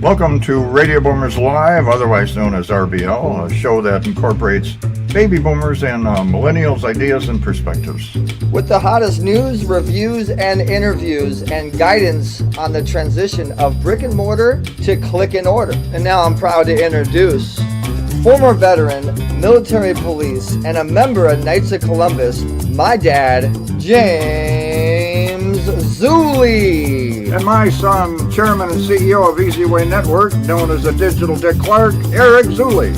Welcome to Radio Boomers Live, otherwise known as RBL, a show that incorporates baby boomers and millennials' ideas and perspectives. With the hottest news, reviews, and interviews, and guidance on the transition of brick and mortar to click and order. And now I'm proud to introduce former veteran, military police, and a member of Knights of Columbus, my dad, James Zuley. And my son, Chairman and CEO of Easy Way Network, known as the Digital Dick Clark, Eric Zuley.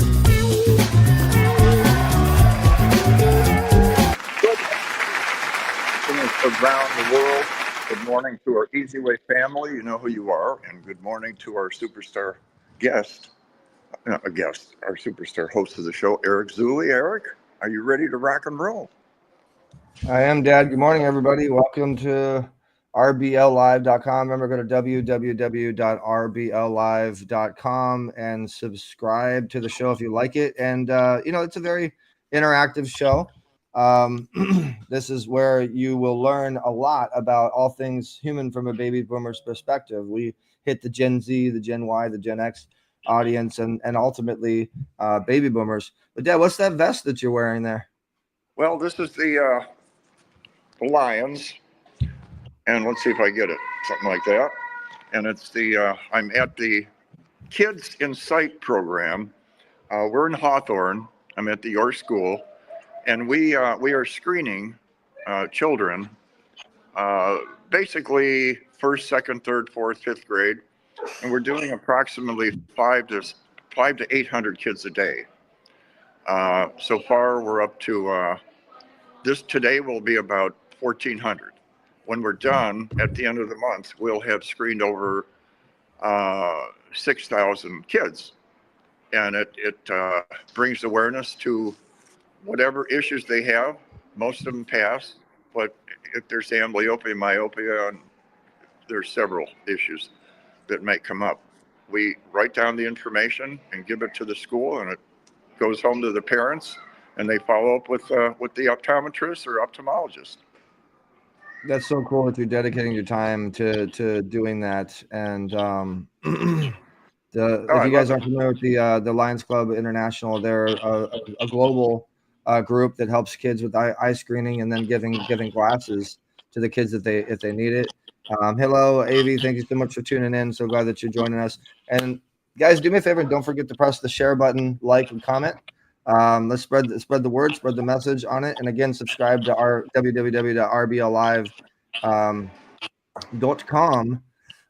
Around the world, good morning to our Easy Way family. You know who you are. And good morning to our superstar guest, our superstar host of the show, Eric Zuley. Eric, are you ready to rock and roll? I am, Dad. Good morning, everybody. Welcome to RBLlive.com. Remember, go to www.rbllive.com and subscribe to the show if you like it. And, it's a very interactive show. This is where you will learn a lot about all things human from a baby boomer's perspective. We hit the Gen Z, the Gen Y, the Gen X audience, and ultimately baby boomers. But Dad, what's that vest that you're wearing there? Well, this is the Lions, and let's see if I get it, something like that. And it's I'm at the Kids in Sight program. We're in Hawthorne. I'm at the Your School, and we are screening children, basically first, second, third, fourth, fifth grade, and we're doing approximately 500 to 800 kids a day. So far, we're up to today will be about 1,400. When we're done at the end of the month, we'll have screened over 6,000 kids, and it brings awareness to whatever issues they have. Most of them pass, but if there's amblyopia, myopia, and there's several issues that may come up, we write down the information and give it to the school, and it goes home to the parents, and they follow up with the optometrist or ophthalmologist. That's so cool that you're dedicating your time to doing that. And if you guys aren't familiar with the Lions Club International, they're a global group that helps kids with eye screening and then giving glasses to the kids if they need it. Hello, Avi. Thank you so much for tuning in. So glad that you're joining us. And guys, do me a favor and don't forget to press the share button, like, and comment. Let's spread the word, spread the message on it. And again, subscribe to our www.rbllive.com.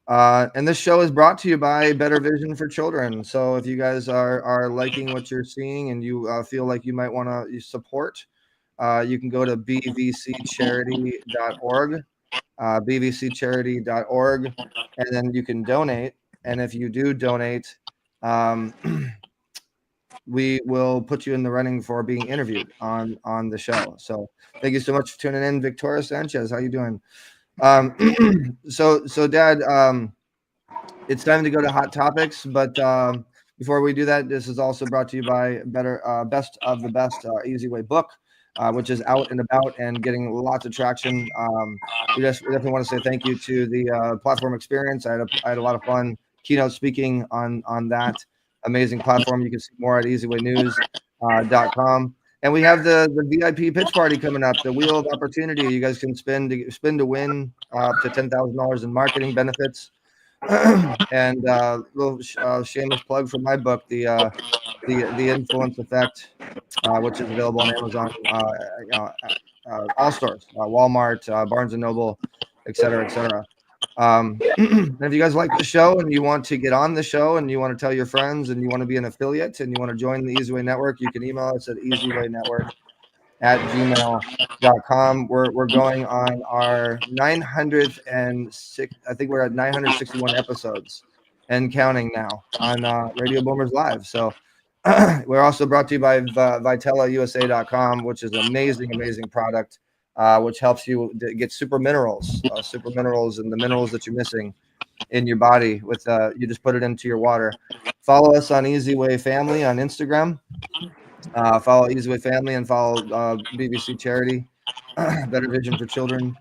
And this show is brought to you by Better Vision for Children. So if you guys are liking what you're seeing and you feel like you might want to support, you can go to bvccharity.org, bvccharity.org, and then you can donate. And if you do donate, we will put you in the running for being interviewed on the show. So thank you so much for tuning in. Victoria Sanchez, how you doing? So Dad, it's time to go to hot topics, but before we do that, this is also brought to you by Best of the Best Easy Way book, which is out and about and getting lots of traction. We definitely want to say thank you to the platform experience. I had a lot of fun keynote speaking on that amazing platform. You can see more at easywaynews.com. And we have the VIP pitch party coming up, the Wheel of Opportunity. You guys can spin to win up to $10,000 in marketing benefits. And a little shameless plug for my book, the Influence Effect, which is available on Amazon, all stores, Walmart, Barnes & Noble, et cetera, et cetera. And if you guys like the show and you want to get on the show and you want to tell your friends and you want to be an affiliate and you want to join the Easy Way Network, you can email us at easywaynetwork@gmail.com. We're going on our 906, I think we're at 961 episodes and counting now on Radio Boomers Live. So we're also brought to you by VitellAUSA.com, which is an amazing product. Which helps you get super minerals and the minerals that you're missing in your body. With you just put it into your water. Follow us on Easy Way Family on Instagram. Follow Easy Way Family and follow BBC Charity, Better Vision for Children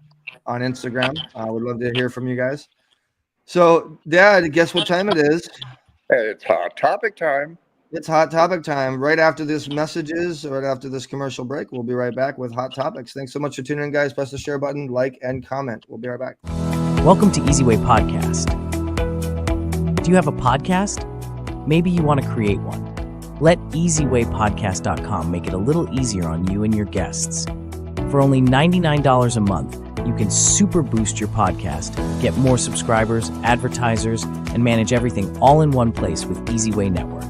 on Instagram. Would love to hear from you guys. So, Dad, guess what time it is? It's hot topic time. It's hot topic time. Right after this messages, right after this commercial break, we'll be right back with hot topics. Thanks so much for tuning in, guys. Press the share button, like, and comment. We'll be right back. Welcome to Easy Way Podcast. Do you have a podcast? Maybe you want to create one. Let EasyWayPodcast.com make it a little easier on you and your guests. For only $99 a month, you can super boost your podcast, get more subscribers, advertisers, and manage everything all in one place with Easy Way Network.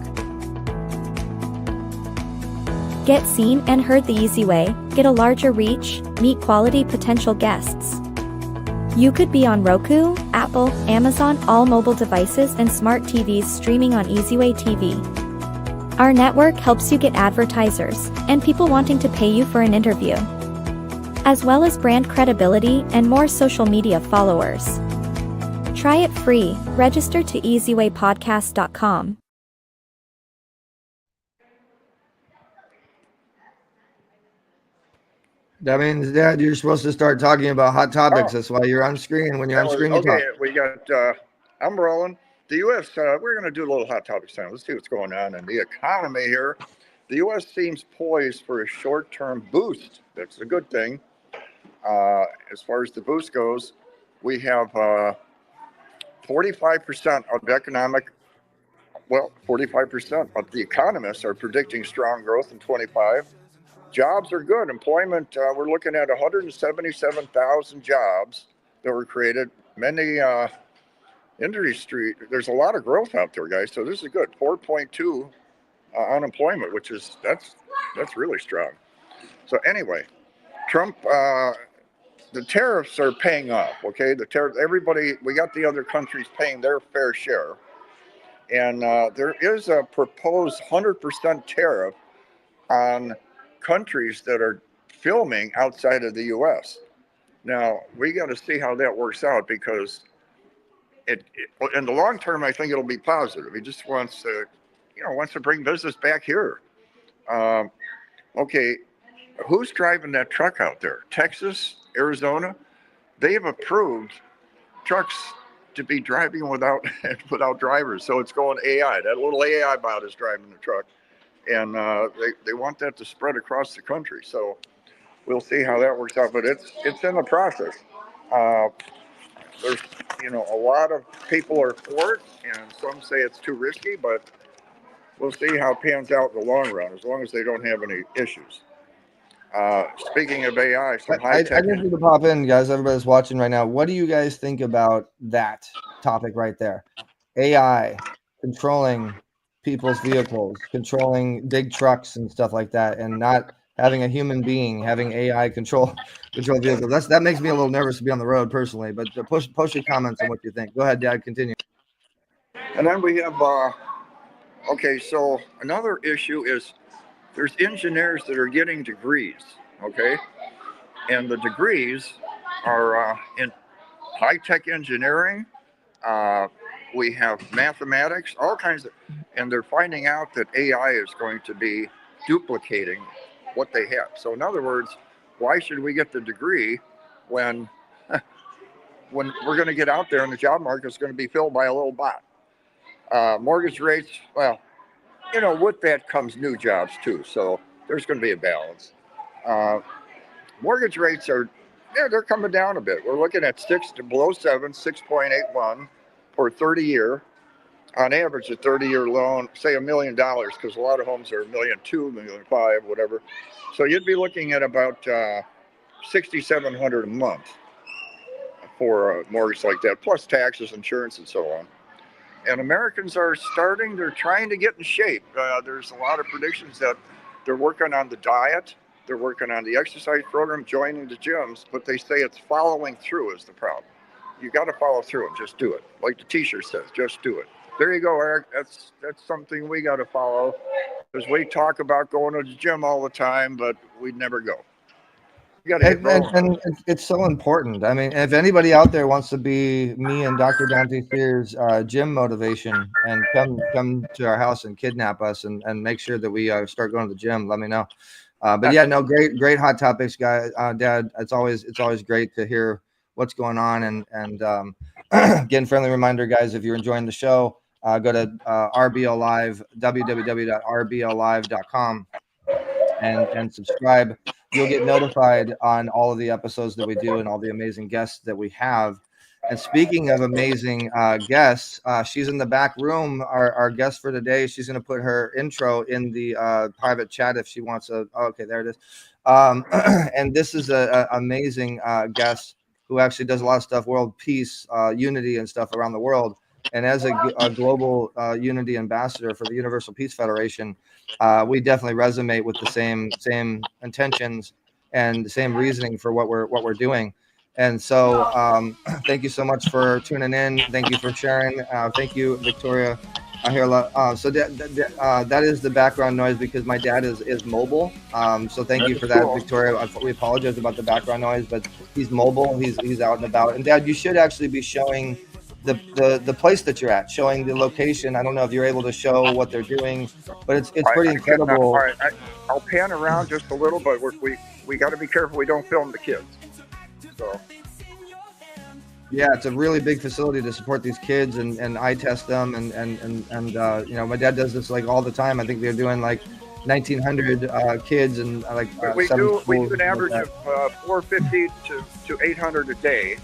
Get seen and heard the easy way, get a larger reach, meet quality potential guests. You could be on Roku, Apple, Amazon, all mobile devices and smart TVs streaming on EasyWay TV. Our network helps you get advertisers and people wanting to pay you for an interview, as well as brand credibility and more social media followers. Try it free. Register to easywaypodcast.com. That means, Dad, you're supposed to start talking about hot topics. That's why you're on screen. When you're on screen, you talk. Okay, we got, I'm rolling. The U.S., we're going to do a little hot topics time. Let's see what's going on in the economy here. The U.S. seems poised for a short-term boost. That's a good thing. As far as the boost goes, we have 45% of economic, 45% of the economists are predicting strong growth in 25. Jobs are good. Employment, we're looking at 177,000 jobs that were created. Many industry, there's a lot of growth out there, guys. So this is good. 4.2 unemployment, which is, that's really strong. So anyway, Trump, the tariffs are paying off, okay? The tariff, everybody, we got the other countries paying their fair share. And there is a proposed 100% tariff on countries that are filming outside of the U.S. Now, we got to see how that works out, because it in the long term, I think it'll be positive. He just wants to, wants to bring business back here. Okay, who's driving that truck out there? Texas, Arizona, they have approved trucks to be driving without drivers. So it's going AI. That little AI bot is driving the truck. And they want that to spread across the country. So we'll see how that works out. But it's in the process. There's, a lot of people are for it, and some say it's too risky, but we'll see how it pans out in the long run, as long as they don't have any issues. Speaking of AI, some high tech. I just need to pop in, guys. Everybody's watching right now. What do you guys think about that topic right there? AI controlling people's vehicles, controlling big trucks and stuff like that, and not having a human being, having AI control vehicles. That makes me a little nervous to be on the road personally. But post your comments on what you think. Go ahead, Dad. Continue. And then we have okay. So another issue is there's engineers that are getting degrees. Okay, and the degrees are in high tech engineering. We have mathematics, all kinds of, and they're finding out that AI is going to be duplicating what they have. So in other words, why should we get the degree when we're going to get out there and the job market is going to be filled by a little bot? Mortgage rates, well, with that comes new jobs too. So there's going to be a balance. Mortgage rates are, they're coming down a bit. We're looking at below 7, 6.81 for 30-year. On average, a 30-year loan, say $1 million, because a lot of homes are $1.2 million, $1.5 million, whatever. So you'd be looking at about $6,700 a month for a mortgage like that, plus taxes, insurance, and so on. And Americans are they're trying to get in shape. There's a lot of predictions that they're working on the diet, they're working on the exercise program, joining the gyms, but they say it's following through is the problem. You got to follow through and just do it. Like the t-shirt says, just do it. There you go, Eric. That's something we got to follow, because we talk about going to the gym all the time, but we never go. And it's so important. I mean, if anybody out there wants to be me and Dr. Dante Sears' gym motivation and come to our house and kidnap us and make sure that we start going to the gym, let me know. But yeah, no, great hot topics, guys. Dad, it's always great to hear what's going on. And again, friendly reminder, guys, if you're enjoying the show, go to RBL Live, www.rbllive.com, and subscribe. You'll get notified on all of the episodes that we do and all the amazing guests that we have. And speaking of amazing guests, she's in the back room. Our guest for today, she's going to put her intro in the private chat if she wants to. Oh, okay, there it is. And this is a amazing guest who actually does a lot of stuff, world peace, unity, and stuff around the world. And as a global unity ambassador for the Universal Peace Federation, we definitely resonate with the same intentions and the same reasoning for what we're doing. And so, thank you so much for tuning in. Thank you for sharing. Thank you, Victoria. I hear a lot. So that is the background noise because my dad is mobile. So thank you for that, Victoria. We apologize about the background noise, but he's mobile. He's out and about. And Dad, you should actually be showing the place that you're at, showing the location. I don't know if you're able to show what they're doing, but it's pretty incredible. All right, I'll pan around just a little, but we got to be careful we don't film the kids. So. Yeah, it's a really big facility to support these kids and eye test them and you know, my dad does this like all the time. I think they're doing like 1,900 kids and like we do an average of 450 to 800 a day,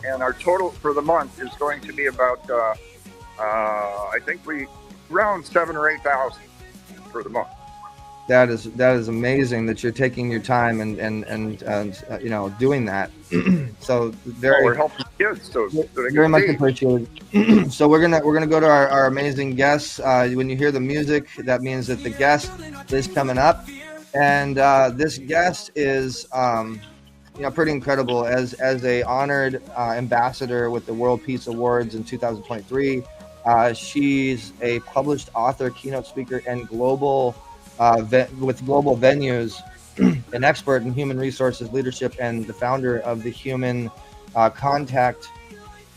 and our total for the month is going to be about I think we around 7,000 or 8,000 for the month. That is amazing that you're taking your time and you know, doing that. So we're helping kids, so they very much appreciated. So we're gonna go to our amazing guests. When you hear the music, that means that the guest is coming up, and this guest is you know, pretty incredible as a honored ambassador with the World Peace Awards in 2023. She's a published author, keynote speaker, and global. With global venues, an expert in human resources leadership, and the founder of the Human Contract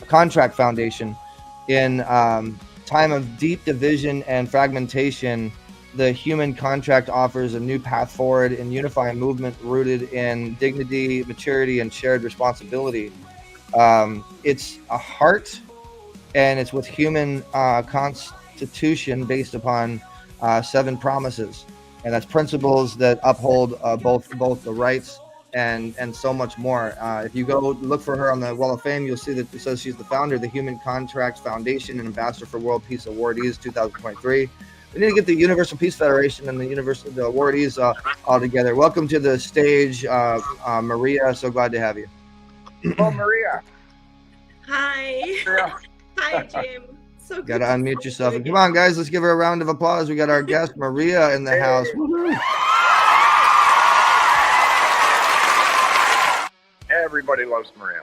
Foundation. In time of deep division and fragmentation, the Human Contract offers a new path forward in unifying movement rooted in dignity, maturity, and shared responsibility. It's a heart, and it's with human constitution based upon 7 promises, and that's principles that uphold both the rights and so much more. If you go look for her on the Wall of Fame, you'll see that it says she's the founder of the Human Contract Foundation and ambassador for World Peace Awardees 2023. We need to get the Universal Peace Federation and the awardees all together. Welcome to the stage, Maria. So glad to have you. Oh, Maria. Hi. Yeah. Hi, Jim. So good. Gotta unmute yourself. And come on, guys, let's give her a round of applause. We got our guest Maria in the house. Woo-hoo. Everybody loves Maria.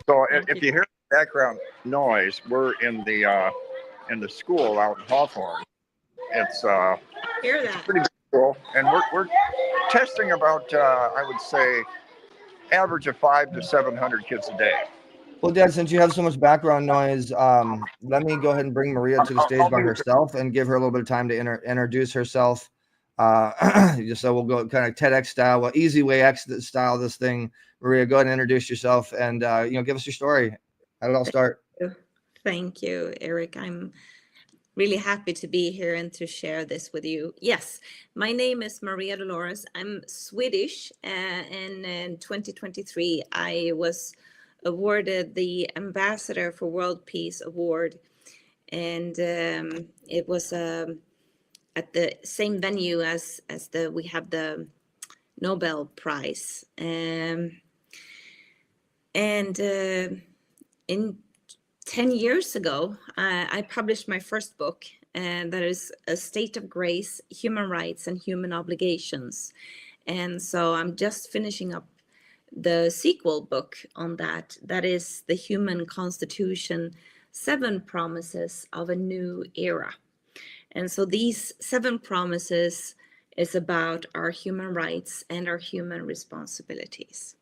So if you hear background noise, we're in the school out in Hawthorne. It's Hear that? pretty cool, and we're testing about I would say average of 500 to 700 kids a day. Well, Dad, since you have so much background noise, let me go ahead and bring Maria to the stage by herself and give her a little bit of time to introduce herself. Just so we'll go kind of TEDx style, well, easy way X style this thing. Maria, go ahead and introduce yourself and you know, give us your story. How did it all start? Thank you, Eric. I'm really happy to be here and to share this with you. Yes, my name is Maria Dolores. I'm Swedish, and in 2023, I was awarded the Ambassador for World Peace Award, and it was at the same venue as we have the Nobel Prize, and in 10 years ago, I published my first book, and that is A State of Grace, Human Rights and Human Obligations. And so I'm just finishing up the sequel book on that. That is The Human Constitution, 7 Promises of a New Era. And so these 7 promises is about our human rights and our human responsibilities.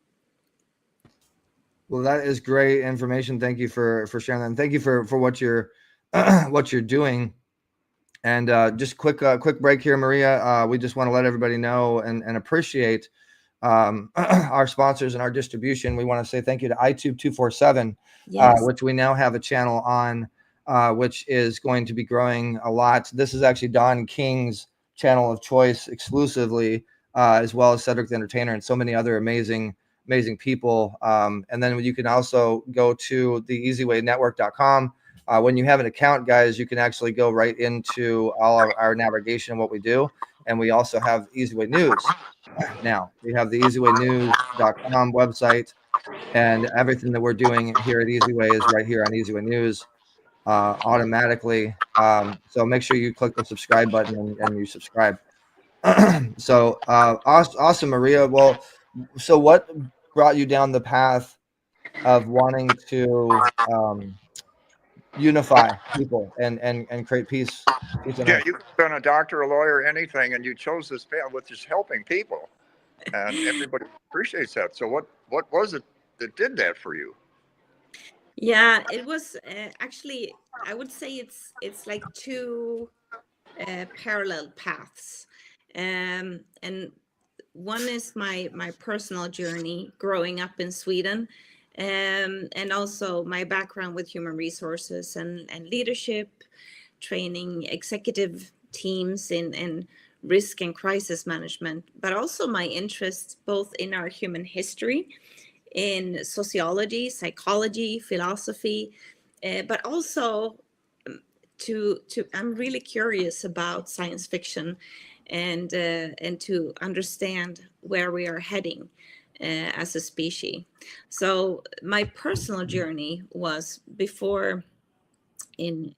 Well, that is great information. Thank you for sharing that. And thank you for what you're what you're doing. And just quick break here, Maria. We just want to let everybody know and appreciate our sponsors and our distribution. We want to say thank you to iTube 247, Yes. which we now have a channel on, which is going to be growing a lot. This is actually Don King's channel of choice exclusively, as well as Cedric the Entertainer and so many other amazing people. And then you can also go to the easywaynetwork.com. When you have an account, guys, you can actually go right into all of our navigation of what we do. And we also have Easyway News. Now we have the easywaynews.com website, and everything that we're doing here at Easyway is right here on Easyway News automatically. So make sure you click the subscribe button and you subscribe. So awesome, Maria. Well, so what brought you down the path of wanting to unify people and create peace on Yeah, earth? you could have been a doctor, a lawyer, anything, and you chose this path, which is helping people, and everybody appreciates that. So what was it that did that for you? Yeah, it was actually, I would say it's like two parallel paths. And one is my personal journey growing up in Sweden, and also my background with human resources and leadership, training executive teams in risk and crisis management, but also my interest both in our human history, in sociology, psychology, philosophy, but also to I'm really curious about science fiction and to understand where we are heading as a species. So my personal journey was before in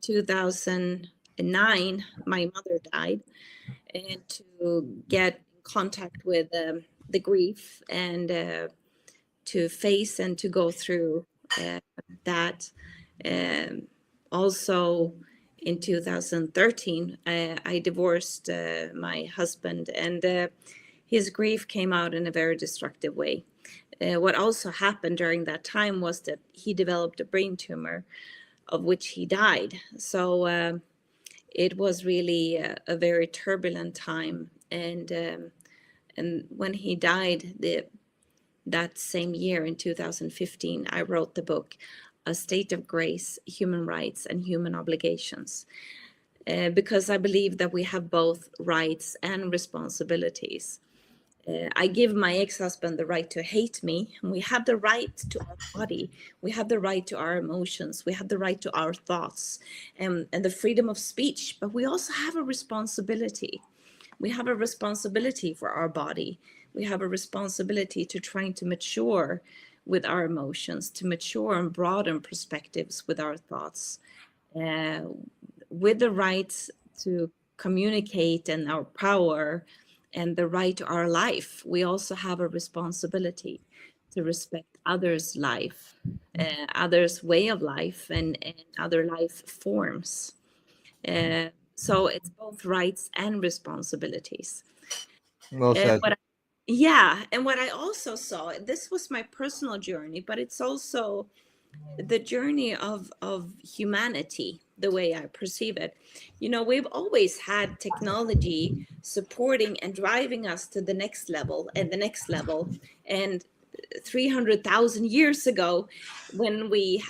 2009 my mother died, and to get in contact with the grief and to face and to go through that. Also in 2013, I divorced my husband, and his grief came out in a very destructive way. What also happened during that time was that he developed a brain tumor, of which he died. So it was really a very turbulent time. And when he died, that same year in 2015, I wrote the book, A State of Grace, Human Rights and Human Obligations, because I believe that we have both rights and responsibilities. I give my ex-husband the right to hate me. We have the right to our body. We have the right to our emotions. We have the right to our thoughts and the freedom of speech. But we also have a responsibility. We have a responsibility for our body. We have a responsibility to trying to mature with our emotions, to mature and broaden perspectives with our thoughts, with the right to communicate and our power and the right to our life. We also have a responsibility to respect others' life, others' way of life, and other life forms. So it's both rights and responsibilities. Well said. And what I also saw, this was my personal journey, but it's also the journey of humanity, the way I perceive it. You know, we've always had technology supporting and driving us to the next level and the next level. And 300,000 years ago, when we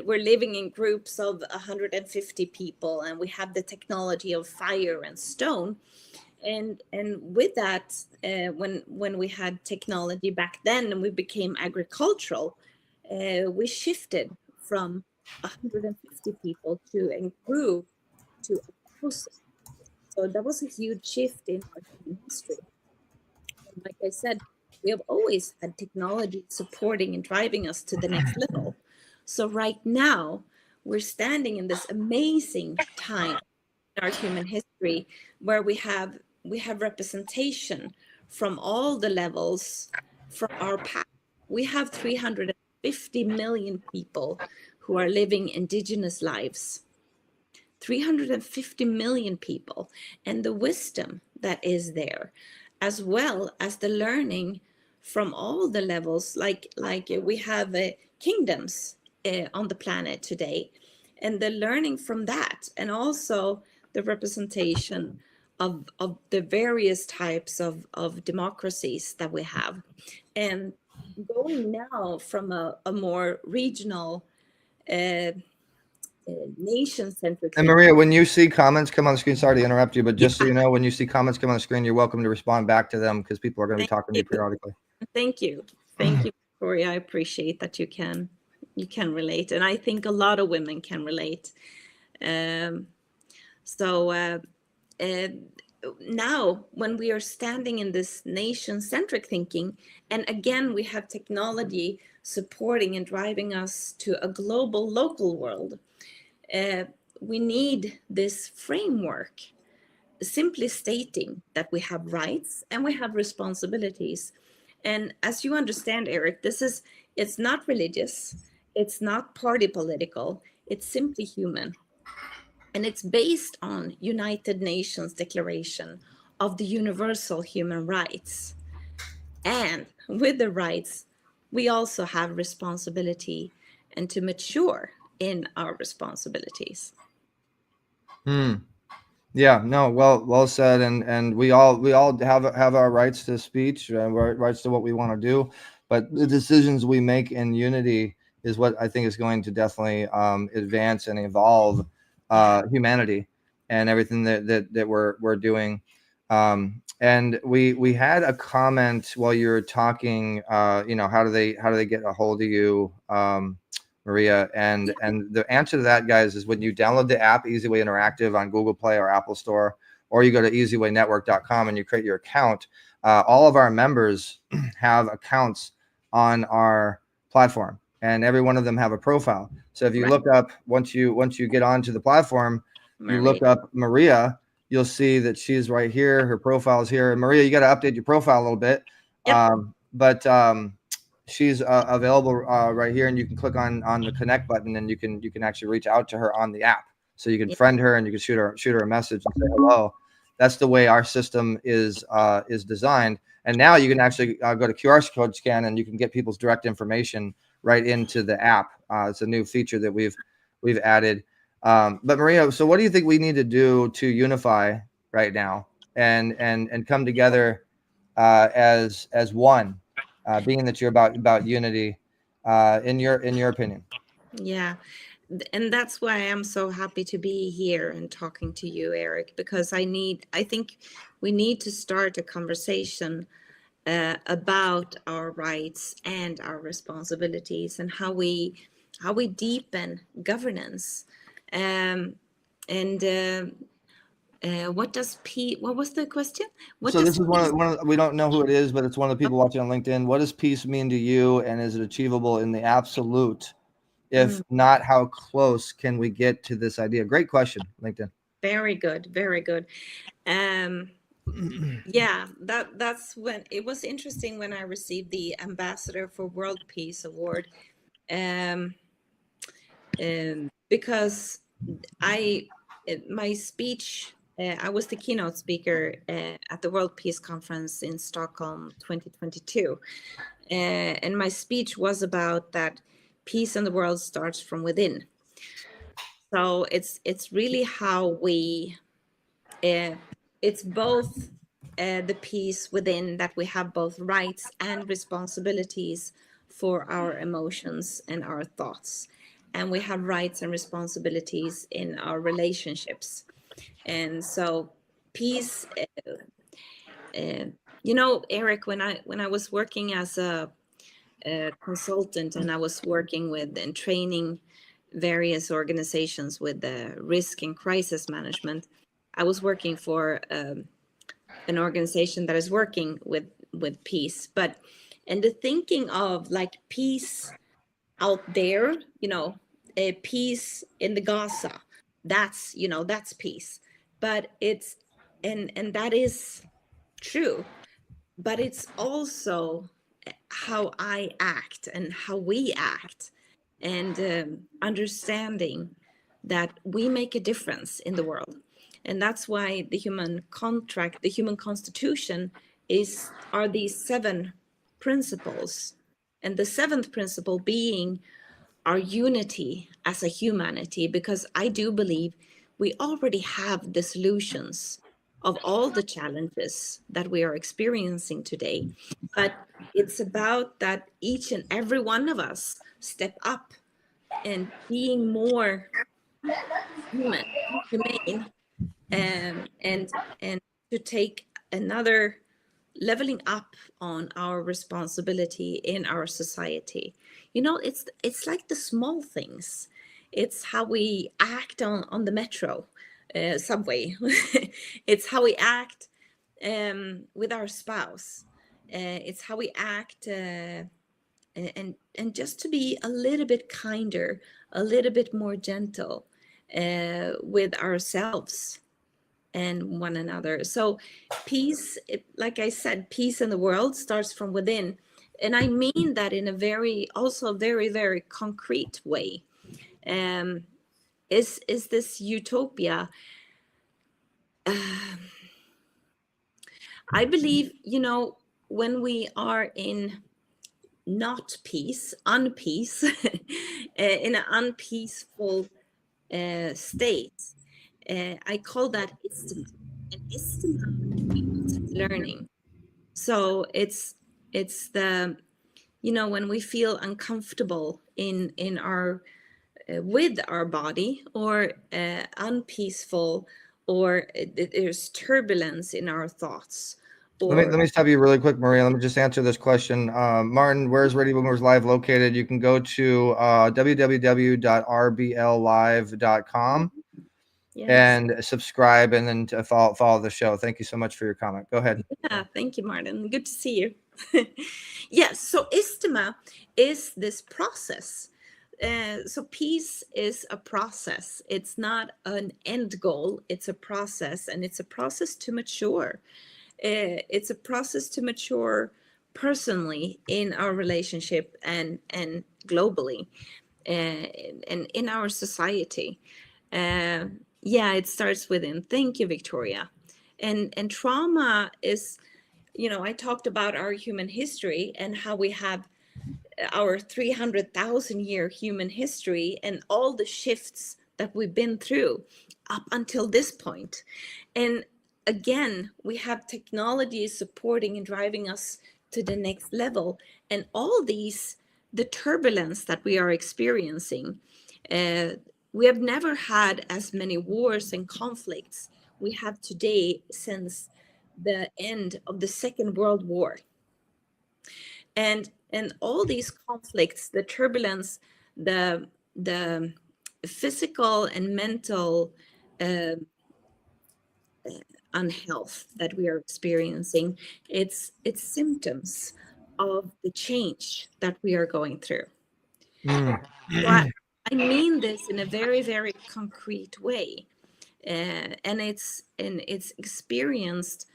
were living in groups of 150 people, and we had the technology of fire and stone, and with that, when we had technology back then and we became agricultural, we shifted from 150 people to and grew to 1,000. So that was a huge shift in our human history. And like I said, we have always had technology supporting and driving us to the next level. So right now, we're standing in this amazing time in our human history where we have representation from all the levels from our past. We have 350 million people who are living indigenous lives. 350 million people, and the wisdom that is there, as well as the learning from all the levels, like we have kingdoms on the planet today, and the learning from that, and also the representation of the various types of democracies that we have. And going now from a more regional nation-centric And thing. Maria, when you see comments come on the screen, sorry to interrupt you, but just so you know, when you see comments come on the screen, you're welcome to respond back to them because people are going to be talking to you periodically. Thank you, Victoria. I appreciate that you can relate, and I think a lot of women can relate. Now, when we are standing in this nation-centric thinking, and again, we have technology supporting and driving us to a global, local world, we need this framework, simply stating that we have rights and we have responsibilities. And as you understand, Eric, it's not religious, it's not party political, it's simply human. And it's based on United Nations Declaration of the Universal Human Rights. And with the rights, we also have responsibility and to mature in our responsibilities. Yeah, no, well said. And we all have our rights to speech, rights to what we want to do, but the decisions we make in unity is what I think is going to definitely advance and evolve humanity and everything that we're doing. And we had a comment while you were talking. How do they get a hold of you? Maria, and the answer to that, guys, is when you download the app Easyway Interactive on Google Play or Apple Store, or you go to easywaynetwork.com and you create your account. All of our members have accounts on our platform, and every one of them have a profile. So if you look up, once you get onto the platform, you look up Maria, you'll see that she's right here. Her profile is here. And Maria, you got to update your profile a little bit. Yep. She's available right here, and you can click on the connect button, and you can actually reach out to her on the app. So you can friend her, and you can shoot her a message and say hello. That's the way our system is designed. And now you can actually go to QR code scan, and you can get people's direct information right into the app. It's a new feature that we've added. But Maria, so what do you think we need to do to unify right now and come together as one? Being that you're about unity, in your opinion. Yeah, and that's why I'm so happy to be here and talking to you, Eric, because I think we need to start a conversation about our rights and our responsibilities and how we deepen governance. What was the question? This is one of we don't know who it is, but it's one of the people watching on LinkedIn. What does peace mean to you, and is it achievable in the absolute? If not, how close can we get to this idea? Great question, LinkedIn. Very good. Yeah, that's when it was interesting when I received the Ambassador for World Peace Award, because my speech, I was the keynote speaker at the World Peace Conference in Stockholm 2022, and my speech was about that peace in the world starts from within. So it's really how we it's both the peace within, that we have both rights and responsibilities for our emotions and our thoughts, and we have rights and responsibilities in our relationships. And so peace, Eric, when I was working as a consultant, and I was working with and training various organizations with the risk and crisis management, I was working for an organization that is working with peace, and the thinking of like peace out there, a peace in the Gaza, that's peace, but it's and that is true, but it's also how I act and how we act, and understanding that we make a difference in the world. And that's why the human contract, the human constitution are these 7 principles. And the 7th principle being our unity as a humanity, because I do believe we already have the solutions of all the challenges that we are experiencing today. But it's about that each and every one of us step up and being more human, humane, and to take another leveling up on our responsibility in our society. It's like the small things. It's how we act on the metro, subway. It's how we act with our spouse. It's how we act, and just to be a little bit kinder, a little bit more gentle with ourselves and one another. So peace, like I said, peace in the world starts from within. And I mean that in a very, very concrete way. Is this utopia? I believe, when we are in not peace, unpeace, in an unpeaceful state, I call that istima. And istima means learning. So it's the, when we feel uncomfortable in our with our body, or unpeaceful, or there's turbulence in our thoughts, Let or me stop you really quick, Maria. Let me just answer this question. Martin, where's Radio Boomers Live located? You can go to www.rbllive.com yes. and subscribe, and then to follow the show. Thank you so much for your comment. Go ahead. Yeah, thank you, Martin. Good to see you. Yes, so istima is this process. So peace is a process. It's not an end goal. It's a process, and it's a process to mature. It's a process to mature personally in our relationship and globally, and in our society. Yeah, it starts within. Thank you, Victoria. And trauma is, I talked about our human history and how we have our 300,000 year human history and all the shifts that we've been through up until this point. And again, we have technology supporting and driving us to the next level. And all these, the turbulence that we are experiencing, we have never had as many wars and conflicts we have today since the end of the Second World War. And all these conflicts, the turbulence, the physical and mental unhealth that we are experiencing, it's symptoms of the change that we are going through. So I mean this in a very, very concrete way. And it's experienced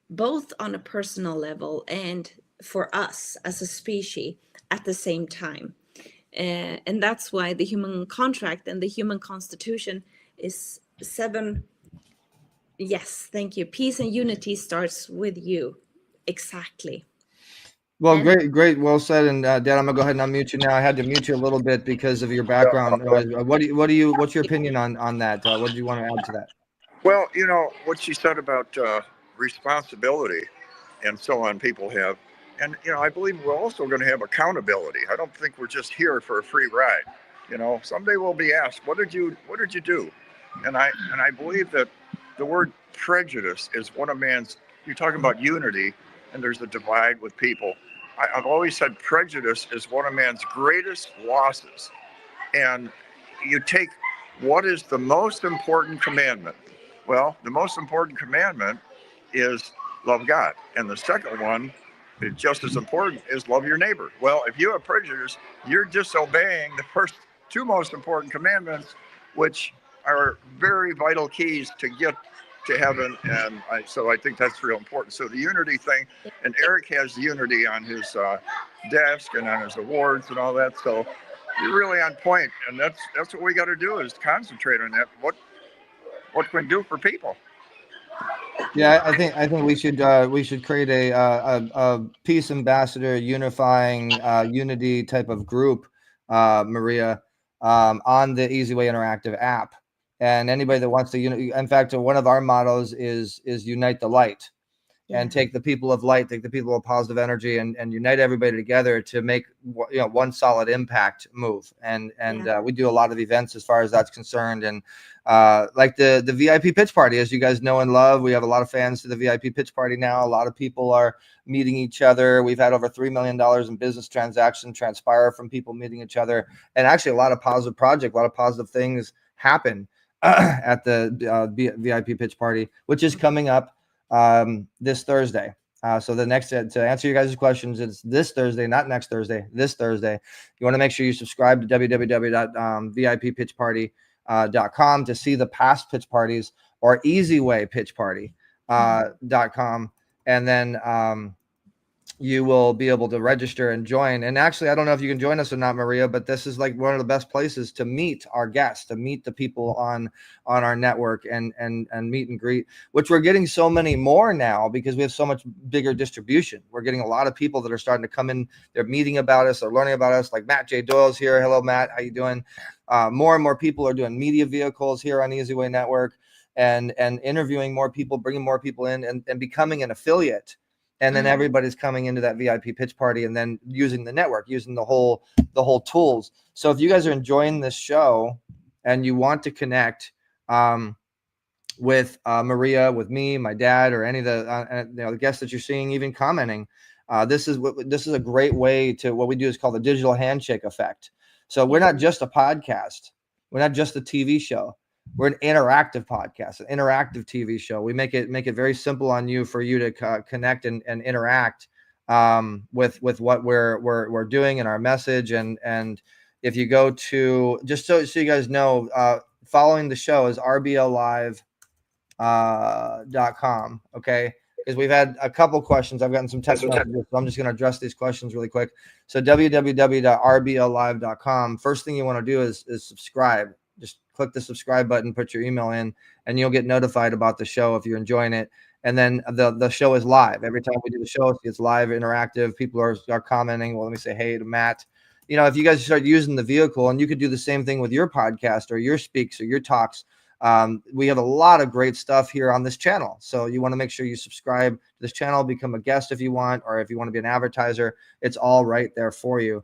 both on a personal level and for us as a species at the same time. And that's why the human contract and the human constitution is 7. Yes, thank you. Peace and unity starts with you. Exactly. Well, great, well said. And Dad, I'm gonna go ahead and unmute you now. I had to mute you a little bit because of your background noise. What's your opinion on that? What do you want to add to that? Well, what she said about responsibility and so on, people have. And, I believe we're also going to have accountability. I don't think we're just here for a free ride. Someday we'll be asked, what did you do? And I believe that the word prejudice is one of man's, you're talking about unity, and there's a divide with people. I've always said prejudice is one of man's greatest losses. And you take, what is the most important commandment? Well, the most important commandment is love God. And the second one, just as important, is love your neighbor. Well, if you have prejudice, you're disobeying the first two most important commandments, which are very vital keys to get to heaven. And so I think that's real important. So the unity thing, and Eric has unity on his desk and on his awards and all that. So you're really on point. And that's what we got to do, is concentrate on that. What can we do for people? Yeah, I think we should create a peace ambassador, unifying unity type of group, Maria, on the Easy Way Interactive app. And anybody that wants to, in fact, one of our mottos is unite the light. And take the people of light, take the people of positive energy, and unite everybody together to make one solid impact move. And we do a lot of events as far as that's concerned. And like the VIP pitch party, as you guys know and love, we have a lot of fans to the VIP pitch party now. A lot of people are meeting each other. We've had over $3 million in business transactions transpire from people meeting each other, and actually a lot of positive projects, a lot of positive things happen at the VIP pitch party, which is coming up this Thursday. So the next, to answer you guys' questions, it's this Thursday, not next Thursday, this Thursday. You want to make sure you subscribe to www.vippitchparty.com to see the past pitch parties, or easywaypitchparty.com. And then you will be able to register and join. And actually, I don't know if you can join us or not, Maria, but this is like one of the best places to meet our guests, to meet the people on our network and meet and greet, which we're getting so many more now because we have so much bigger distribution. We're getting a lot of people that are starting to come in. They're meeting about us, they're learning about us, like Matt J. Doyle's here. Hello, Matt. How you doing? More and more people are doing media vehicles here on Easy Way Network and interviewing more people, bringing more people in and becoming an affiliate. And then everybody's coming into that VIP pitch party and then using the network, using the whole tools. So if you guys are enjoying this show and you want to connect with Maria, with me, my dad, or any of the guests that you're seeing, even commenting, this is a great way to, what we do is called the digital handshake effect. So we're not just a podcast. We're not just a TV show. We're an interactive podcast, an interactive TV show. We make it very simple on you, for you to connect and interact with what we're doing and our message. And if you go to, just so you guys know, following the show is rblive.com. Okay. Because we've had a couple questions. I've gotten some text messages, so I'm just going to address these questions really quick. So www.rblive.com. First thing you want to do is subscribe. Just click the subscribe button, put your email in, and you'll get notified about the show if you're enjoying it. And then the show is live. Every time we do the show, it's live, interactive. People are commenting. Well, let me say hey to Matt. If you guys start using the vehicle, and you could do the same thing with your podcast or your speaks or your talks. We have a lot of great stuff here on this channel. So you want to make sure you subscribe to this channel, become a guest if you want, or if you want to be an advertiser, it's all right there for you.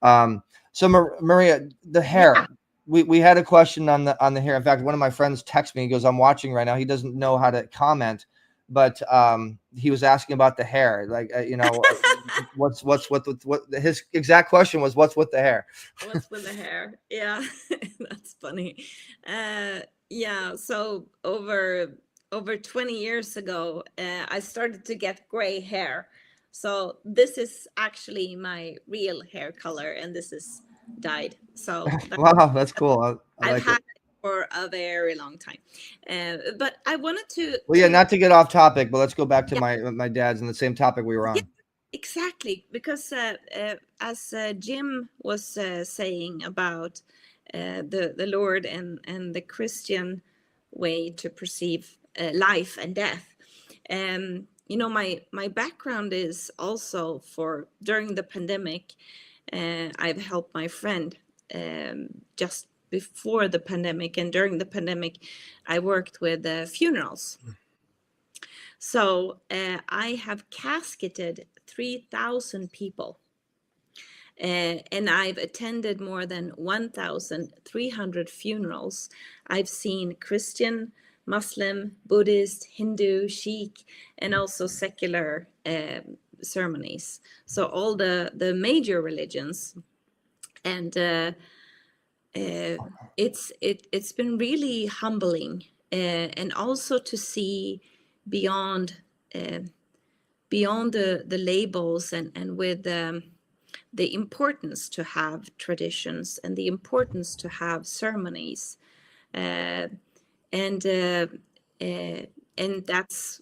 So Maria, the hair. We had a question on the hair. In fact, one of my friends texted me. He goes, "I'm watching right now." He doesn't know how to comment, but he was asking about the hair. Like, what's his exact question was, "What's with the hair?" What's with the hair? Yeah, that's funny. Yeah. So over 20 years ago, I started to get gray hair. So this is actually my real hair color, and this is dyed. So wow, that's cool. I've had it for a very long time. But I wanted to. Well, yeah, not to get off topic, but let's go back to my dad's and the same topic we were on. Yeah, exactly, because as Jim was saying about the Lord and the Christian way to perceive life and death. My background is also during the pandemic. I've helped my friend just before the pandemic, and during the pandemic, I worked with funerals. So I have casketed 3,000 people, and I've attended more than 1,300 funerals. I've seen Christian, Muslim, Buddhist, Hindu, Sikh, and also secular ceremonies. So all the major religions, and it's been really humbling, and also to see beyond the labels, and with the importance to have traditions and the importance to have ceremonies, and that's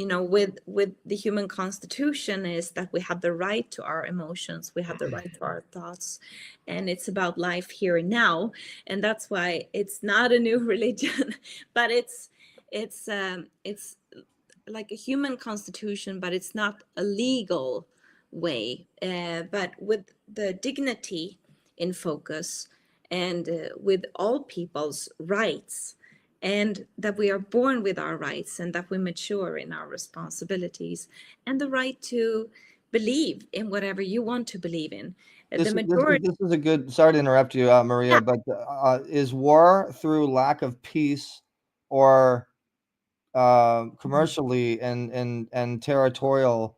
with the human constitution, is that we have the right to our emotions, we have the right to our thoughts, and it's about life here and now. And that's why it's not a new religion, but it's like a human constitution, but it's not a legal way, but with the dignity in focus, and with all people's rights, and that we are born with our rights, and that we mature in our responsibilities, and the right to believe in whatever you want to believe in. This The is majority. this is a good. Sorry to interrupt you, Maria, but is war through lack of peace or commercially and territorial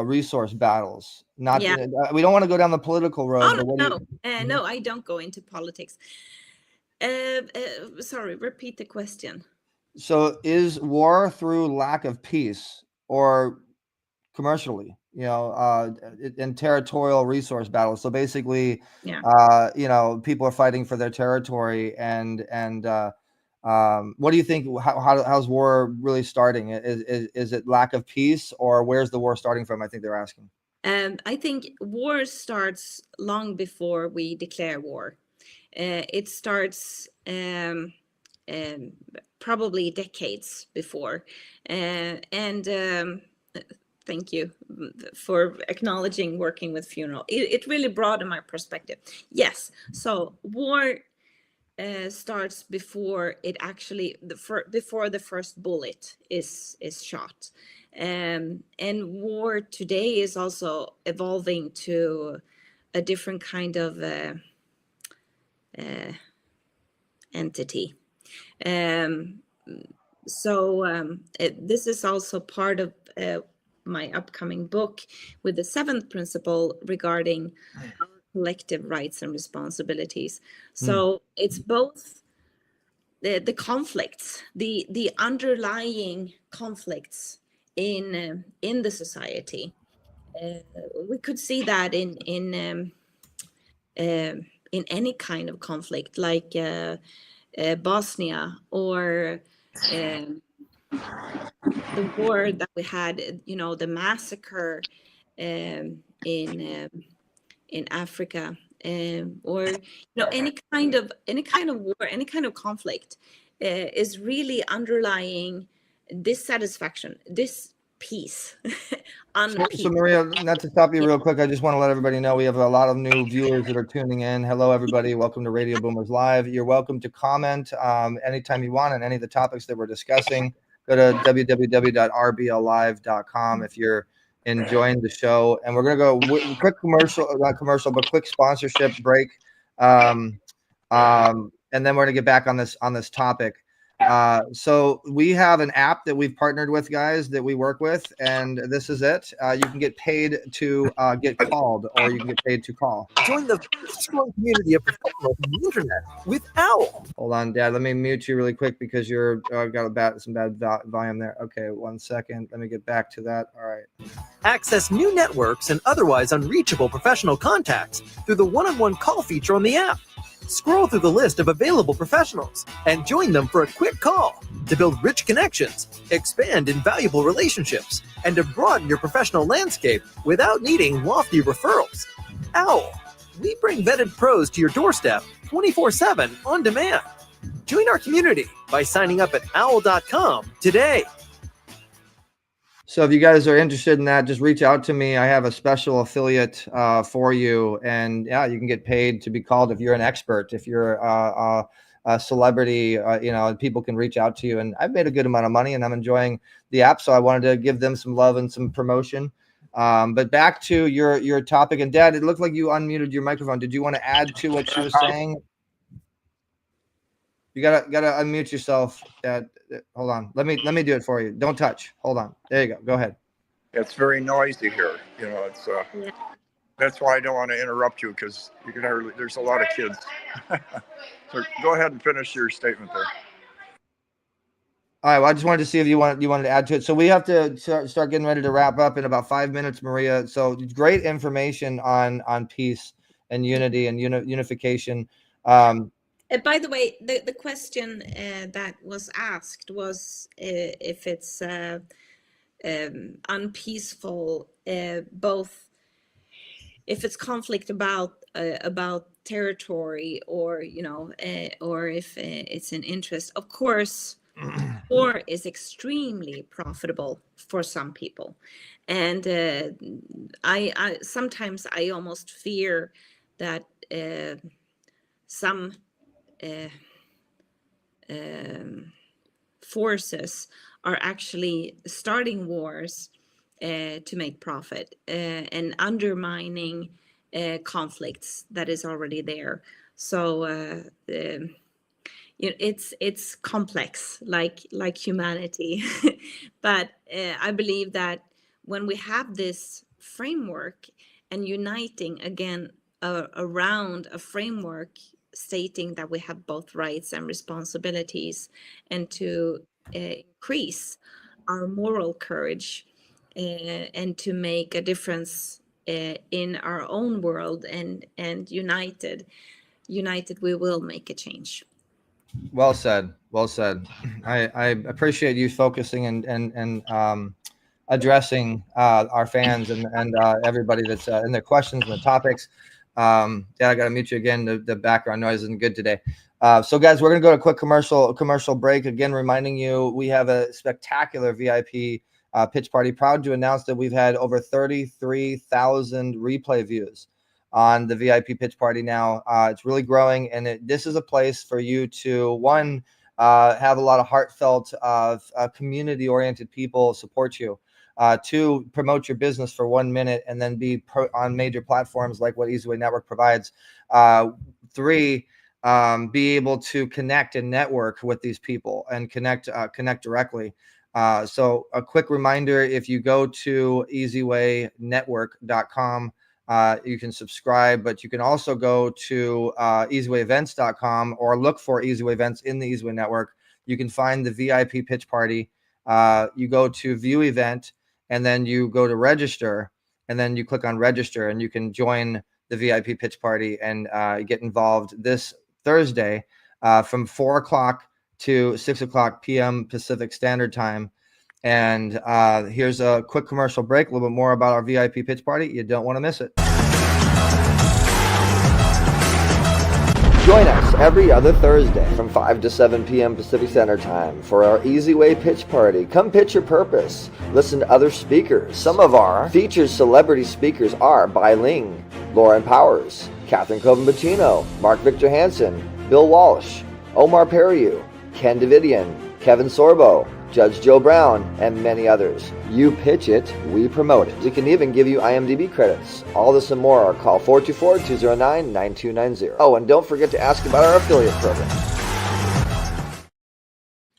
resource battles? Not Yeah. we don't want to go down the political road, Oh, but what do no, you? no, I don't go into politics. Sorry, repeat the question. So is war through lack of peace or commercially, in territorial resource battles? So basically, Yeah. People are fighting for their territory, and what do you think? How's war really starting? Is it lack of peace, or where's the war starting from? I think they're asking. I think war starts long before we declare war. It starts probably decades before. And thank you for acknowledging working with funeral. It really broadened my perspective. Yes, so war starts before it actually before the first bullet is shot. And war today is also evolving to a different kind of entity. This is also part of my upcoming book with the 7th principle regarding our collective rights and responsibilities. So it's both the conflicts, the underlying conflicts in the society. We could see that in any kind of conflict, like Bosnia, or the war that we had, the massacre in Africa, or any kind of war, any kind of conflict is really underlying dissatisfaction, this peace. So Maria, not to stop you real quick, I just want to let everybody know we have a lot of new viewers that are tuning in. Hello, everybody. Welcome to Radio Boomers Live. You're welcome to comment anytime you want on any of the topics that we're discussing. Go to www.rbllive.com if you're enjoying the show. And we're going to go quick commercial, not commercial, but quick sponsorship break. And then we're going to get back on this topic. So we have an app that we've partnered with, guys, that we work with, and this is it. You can get paid to get called, or you can get paid to call. Join the growing community of professionals on the internet with OWL. Hold on, Dad. Let me mute you really quick because you're got some bad volume there. Okay, 1 second. Let me get back to that. All right. Access new networks and otherwise unreachable professional contacts through the one-on-one call feature on the app. Scroll through the list of available professionals and join them for a quick call to build rich connections, expand invaluable relationships, and to broaden your professional landscape without needing lofty referrals. OWL. We bring vetted pros to your doorstep 24/7 on demand. Join our community by signing up at owl.com today. So if you guys are interested in that, just reach out to me. I have a special affiliate for you, and yeah, you can get paid to be called if you're an expert, if you're a celebrity, people can reach out to you. And I've made a good amount of money, and I'm enjoying the app, so I wanted to give them some love and some promotion. But back to your topic, and Dad, it looked like you unmuted your microphone. Did you want to add to what she was saying? You gotta unmute yourself, Dad. Hold on. Let me do it for you. Don't touch. Hold on. There you go. Go ahead. It's very noisy here. It's that's why I don't want to interrupt you, because you can hardly. There's a lot of kids. So go ahead and finish your statement there. All right. Well, I just wanted to see if you wanted to add to it. So we have to start getting ready to wrap up in about 5 minutes, Maria. So great information on peace and unity and unification. By the way, the question that was asked was if it's unpeaceful, both if it's conflict about territory, or or if it's an interest. Of course, war is extremely profitable for some people, and I sometimes I almost fear that some forces are actually starting wars to make profit and undermining conflicts that is already there. So it's complex, like humanity, but I believe that when we have this framework and uniting again around a framework stating that we have both rights and responsibilities, and to increase our moral courage and to make a difference in our own world, and united we will make a change. Well said. Well said. I appreciate you focusing and addressing our fans and everybody that's in their questions and the topics. Yeah, I got to mute you again. The background noise isn't good today. So guys, we're going to go to a quick commercial break. Again, reminding you, we have a spectacular VIP pitch party. Proud to announce that we've had over 33,000 replay views on the VIP pitch party now. It's really growing, and this is a place for you to, one, have a lot of heartfelt, community-oriented people support you. Two, promote your business for 1 minute and then be on major platforms like what EasyWay Network provides. Three, be able to connect and network with these people and connect directly. So a quick reminder, if you go to easywaynetwork.com, you can subscribe, but you can also go to easyWayEvents.com or look for EasyWay Events in the EasyWay Network. You can find the VIP pitch party. You go to view event, and then you go to register, and then you click on register, and you can join the VIP pitch party and get involved this Thursday from 4 o'clock to 6 o'clock p.m. Pacific Standard Time. And here's a quick commercial break, a little bit more about our VIP pitch party. You don't want to miss it. Join us every other Thursday from 5 to 7 p.m. Pacific Standard Time for our EasyWay Pitch Party. Come pitch your purpose. Listen to other speakers. Some of our featured celebrity speakers are Bai Ling, Lauren Powers, Catherine Coven-Bettino, Mark Victor Hansen, Bill Walsh, Omar Periu, Ken Davidian, Kevin Sorbo, Judge Joe Brown, and many others. You pitch it, we promote it. We can even give you IMDb credits. All this and more. Call 424-209-9290. Oh, and don't forget to ask about our affiliate program.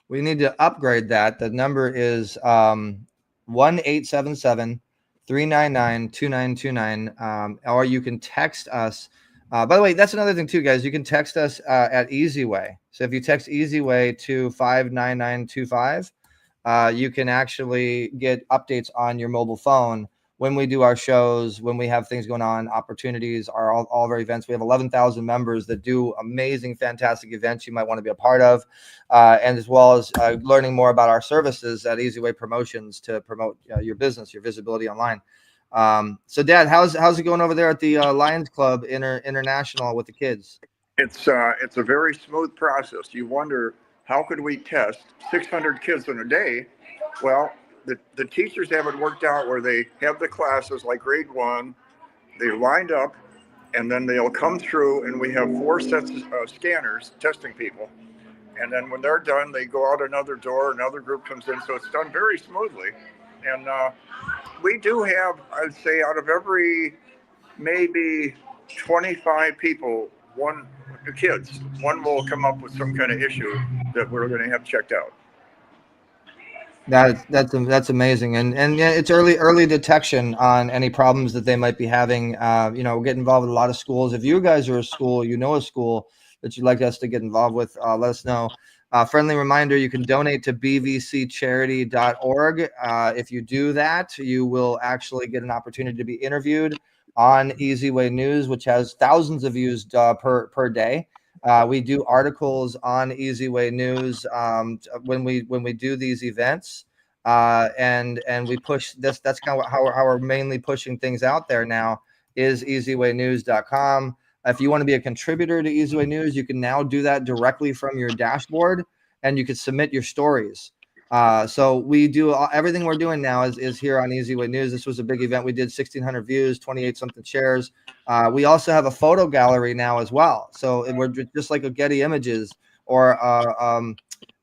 We need to upgrade that. The number is 1-877-399-2929, or you can text us. By the way, that's another thing too, guys. You can text us at EasyWay. So if you text EasyWay to 59925, you can actually get updates on your mobile phone when we do our shows, when we have things going on, opportunities, all of our events. We have 11,000 members that do amazing, fantastic events you might want to be a part of, and as well as learning more about our services at EasyWay Promotions to promote your business, your visibility online. So Dad, how's it going over there at the Lions Club International with the kids? It's a very smooth process. You wonder, how could we test 600 kids in a day? Well, the teachers have it worked out where they have the classes like grade 1, they're lined up, and then they'll come through, and we have 4 sets of scanners testing people. And then when they're done, they go out another door, another group comes in. So it's done very smoothly. And we do have, I'd say, out of every maybe 25 people, one will come up with some kind of issue that we're going to have checked out. That's amazing, and yeah, it's early detection on any problems that they might be having. Get involved with a lot of schools. If you guys are a school, a school that you'd like us to get involved with, let us know. Friendly reminder, you can donate to bvccharity.org. If you do that, you will actually get an opportunity to be interviewed on EasyWay News, which has thousands of views per day. We do articles on EasyWay News when we do these events, and we push this. That's kind of how we're mainly pushing things out there now, is easywaynews.com. If you want to be a contributor to EasyWay News, you can now do that directly from your dashboard, and you can submit your stories. So we do everything we're doing now is here on Easy Way News. This was a big event. We did 1,600 views, 28 something shares. We also have a photo gallery now as well. So we're just like a Getty Images or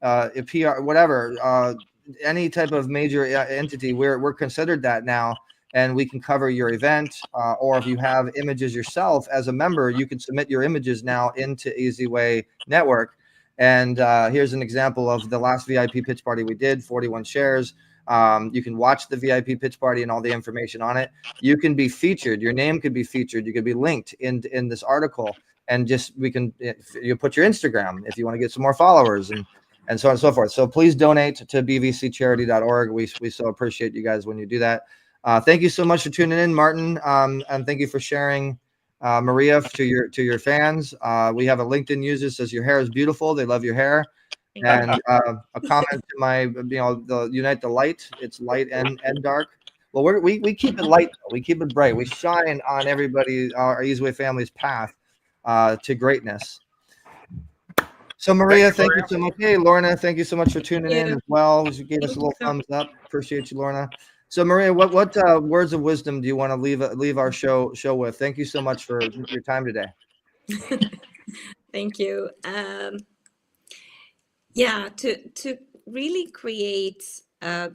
a PR, whatever, any type of major entity. We're considered that now, and we can cover your event. Or if you have images yourself as a member, you can submit your images now into Easy Way Network. And here's an example of the last VIP pitch party we did, 41 shares. You can watch the VIP pitch party and all the information on it. You can be featured. Your name could be featured. You could be linked in this article. And just you put your Instagram if you want to get some more followers and so on and so forth. So please donate to bvccharity.org. We so appreciate you guys when you do that. Thank you so much for tuning in, Martin. And thank you for sharing Maria to your fans. We have a LinkedIn user that says your hair is beautiful. They love your hair. And a comment to my, the Unite the Light. It's light and dark. Well, we keep it light. We keep it bright. We shine on everybody, our Easy Way family's path to greatness. So Maria, thank you so much. Hey, Lorna, thank you so much for tuning in as well. You gave us a little thumbs up. Appreciate you, Lorna. So Maria, what words of wisdom do you want to leave our show with? Thank you so much for your time today. Thank you. To really create a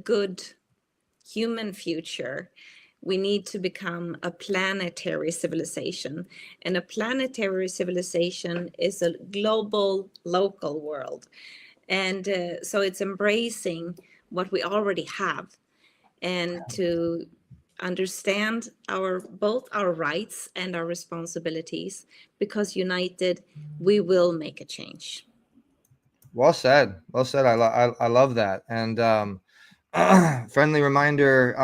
good human future, we need to become a planetary civilization. And a planetary civilization is a global, local world. And so it's embracing what we already have and to understand both our rights and our responsibilities, because united, we will make a change. Well said. Well said. I love that. And friendly reminder,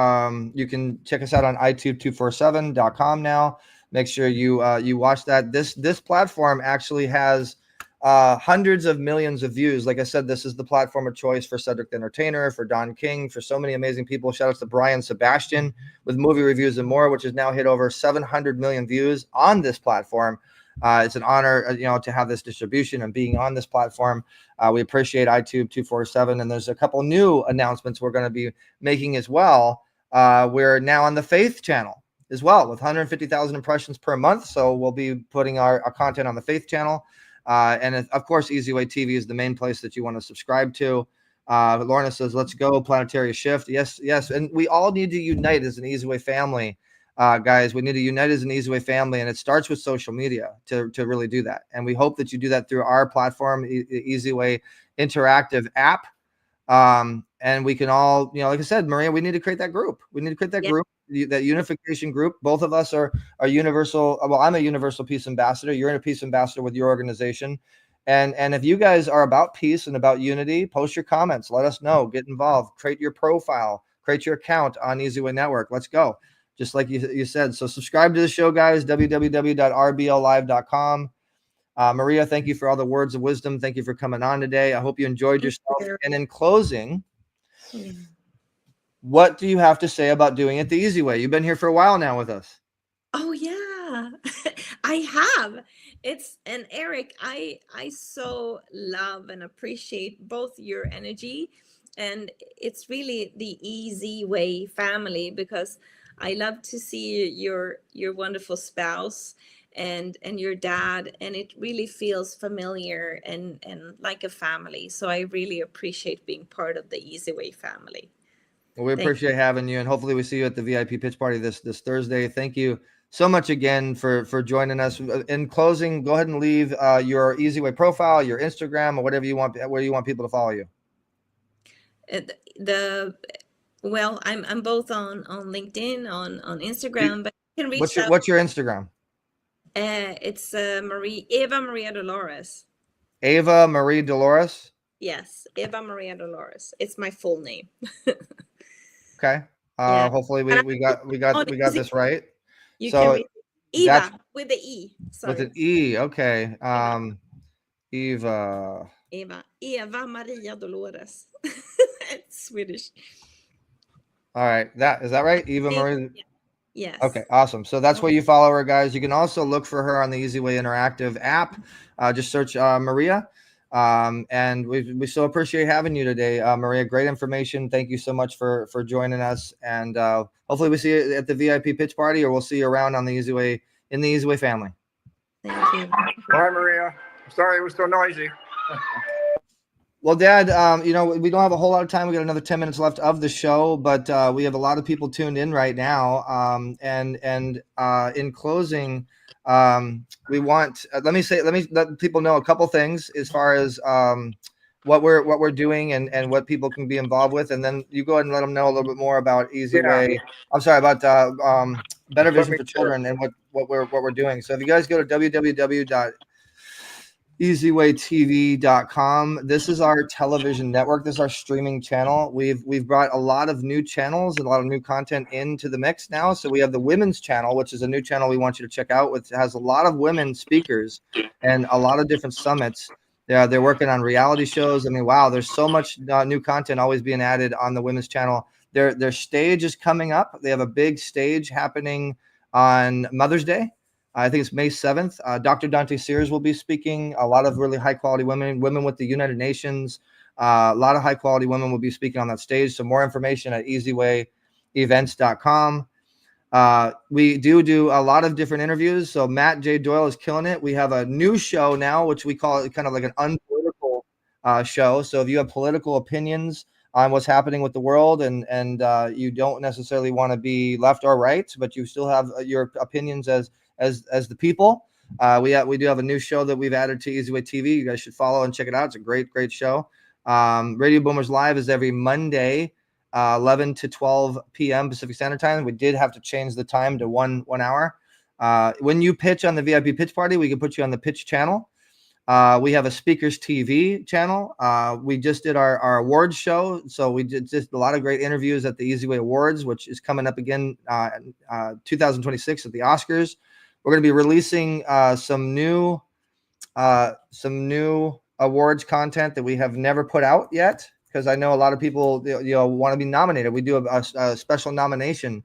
you can check us out on itube247.com now. Make sure you watch that. This platform actually has hundreds of millions of views. Like I said, this is the platform of choice for Cedric the Entertainer, for Don King, for so many amazing people. Shout out to Brian Sebastian with Movie Reviews and More, which has now hit over 700 million views on this platform. It's an honor, to have this distribution and being on this platform. We appreciate iTube 247, and there's a couple new announcements we're going to be making as well. We're now on the Faith channel as well with 150,000 impressions per month. So we'll be putting our content on the Faith channel. And of course, Easy Way TV is the main place that you want to subscribe to. Lorna says, let's go, planetary shift. Yes. And we all need to unite as an Easy Way family. Guys, we need to unite as an Easy Way family, and it starts with social media to really do that. And we hope that you do that through our platform, Easy Way Interactive app. And we can all, like I said, Maria, we need to create that group. We need to create that group, that unification group. Both of us are universal. Well, I'm a universal peace ambassador. You're a peace ambassador with your organization. And if you guys are about peace and about unity, post your comments. Let us know. Get involved. Create your profile. Create your account on Easy Way Network. Let's go. Just like you said. So subscribe to the show, guys, www.rbllive.com. Maria, thank you for all the words of wisdom. Thank you for coming on today. I hope you enjoyed yourself. And in closing, what do you have to say about doing it the easy way? You've been here for a while now with us. Oh, yeah, I have. And Eric, I so love and appreciate both your energy, and it's really the Easy Way family, because I love to see your wonderful spouse and your dad, and it really feels familiar and like a family. So I really appreciate being part of the Easy Way family. Well, we appreciate having you, and hopefully we see you at the VIP pitch party this Thursday. Thank you so much again for joining us. In closing, go ahead and leave your Easy Way profile, your Instagram, or whatever you want, where you want people to follow you. Well, I'm both on LinkedIn, on Instagram, but you can reach out. What's your Instagram? It's Eva Maria Dolores. Eva Marie Dolores? Yes, Eva Maria Dolores. It's my full name. Okay. Hopefully we got this right. You can read Eva with the E. Sorry. With an E. Okay. Eva Maria Dolores. It's Swedish. All right. Is that right? Eva Marie? Yes. Okay, awesome. So that's where you follow her, guys. You can also look for her on the Easy Way Interactive app. Just search Maria. And we so appreciate having you today, Maria. Great information. Thank you so much for joining us. And hopefully we see you at the VIP pitch party, or we'll see you around on the Easy Way in the Easy Way family. Thank you. Bye, Maria. Sorry it was so noisy. Well, Dad, we don't have a whole lot of time. We got another 10 minutes left of the show, but we have a lot of people tuned in right now. And in closing, we want let me let people know a couple things as far as what we're doing and what people can be involved with, and then you go ahead and let them know a little bit more about Easy Way. I'm sorry, about Better Vision for Children and what we're doing. So if you guys go to www.easywaytv.com, this is our television network. This is our streaming channel. We've brought a lot of new channels and a lot of new content into the mix now. So we have the women's channel, which is a new channel we want you to check out, which has a lot of women speakers and a lot of different summits. They're working on reality shows. I mean, wow, there's so much new content always being added on the women's channel. Their stage is coming up. They have a big stage happening on Mother's Day. I think it's May 7th. Dr. Dante Sears will be speaking. A lot of really high quality women with the United Nations. A lot of high quality women will be speaking on that stage. So more information at easywayevents.com. We do a lot of different interviews. So Matt J. Doyle is killing it. We have a new show now, which we call it kind of like an unpolitical show. So if you have political opinions on what's happening with the world and you don't necessarily want to be left or right, but you still have your opinions as the people, we do have a new show that we've added to Easy Way TV. You guys should follow and check it out. It's a great show. Radio Boomers Live is every Monday, 11 to 12 p.m. Pacific Standard Time. We did have to change the time to one hour. When you pitch on the VIP pitch party, we can put you on the pitch channel. We have a speakers TV channel. We just did our awards show. So we did just a lot of great interviews at the Easy Way Awards, which is coming up again 2026 at the Oscars. We're going to be releasing some new awards content that we have never put out yet, because I know a lot of people want to be nominated. We do a special nomination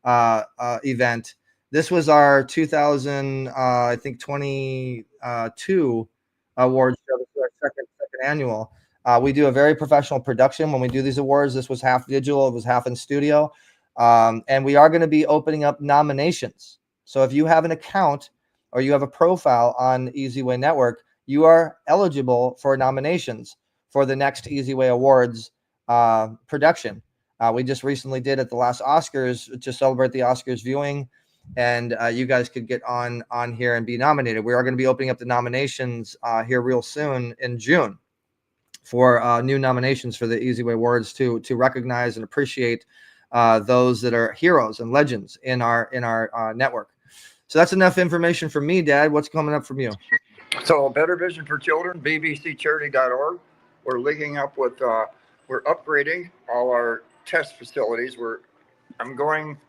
event. This was our 2022 awards show. This is our second annual. We do a very professional production when we do these awards. This was half digital, it was half in studio, and we are going to be opening up nominations. So if you have an account or you have a profile on Easy Way Network, you are eligible for nominations for the next Easy Way Awards production. We just recently did at the last Oscars to celebrate the Oscars viewing, and you guys could get on here and be nominated. We are going to be opening up the nominations here real soon in June for new nominations for the Easy Way Awards to recognize and appreciate those that are heroes and legends in our network. So that's enough information for me, Dad. What's coming up from you? So Better Vision for Children, bbccharity.org. We're linking up with, we're upgrading all our test facilities. I'm going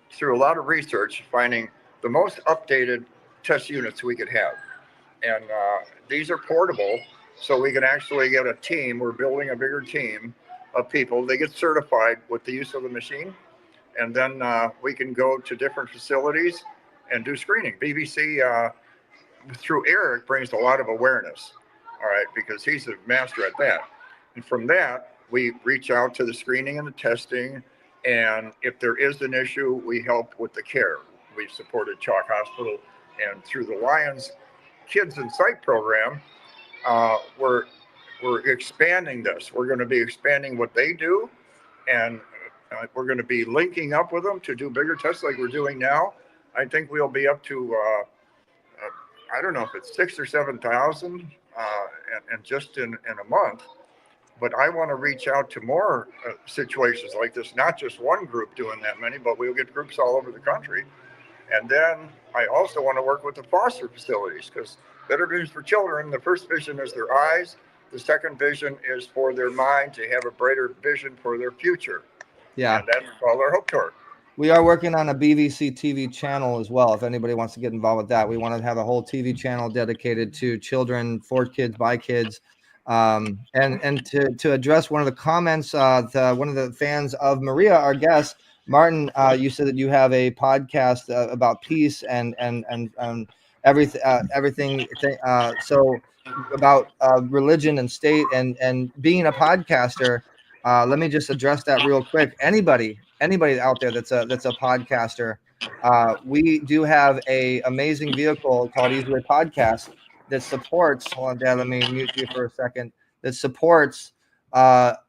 through a lot of research, finding the most updated test units we could have. And these are portable, so we can actually get a team. We're building a bigger team of people. They get certified with the use of the machine. And then we can go to different facilities and do screening. BBC, through Eric, brings a lot of awareness, all right, because he's a master at that. And from that, we reach out to the screening and the testing. And if there is an issue, we help with the care. We've supported Chalk Hospital, and through the Lions Kids in Sight program, we're expanding this. We're going to be expanding what they do, and we're going to be linking up with them to do bigger tests like we're doing now. I think we'll be up to, I don't know if it's 6,000 or 7,000 and just in a month. But I want to reach out to more situations like this, not just one group doing that many, but we'll get groups all over the country. And then I also want to work with the foster facilities, because Better Vision for Children, the first vision is their eyes. The second vision is for their mind to have a brighter vision for their future. Yeah. And that's all our hope toward. We are working on a BVC TV channel as well. If anybody wants to get involved with that, we want to have a whole TV channel dedicated to children, for kids, by kids. And to address one of the comments, one of the fans of Maria, our guest, Martin, you said that you have a podcast about peace and everything. So about religion and state and being a podcaster. Let me just address that real quick. Anybody out there that's a podcaster, we do have a amazing vehicle called Easyway Podcast that supports. Hold on, Dad. Let me mute you for a second. That supports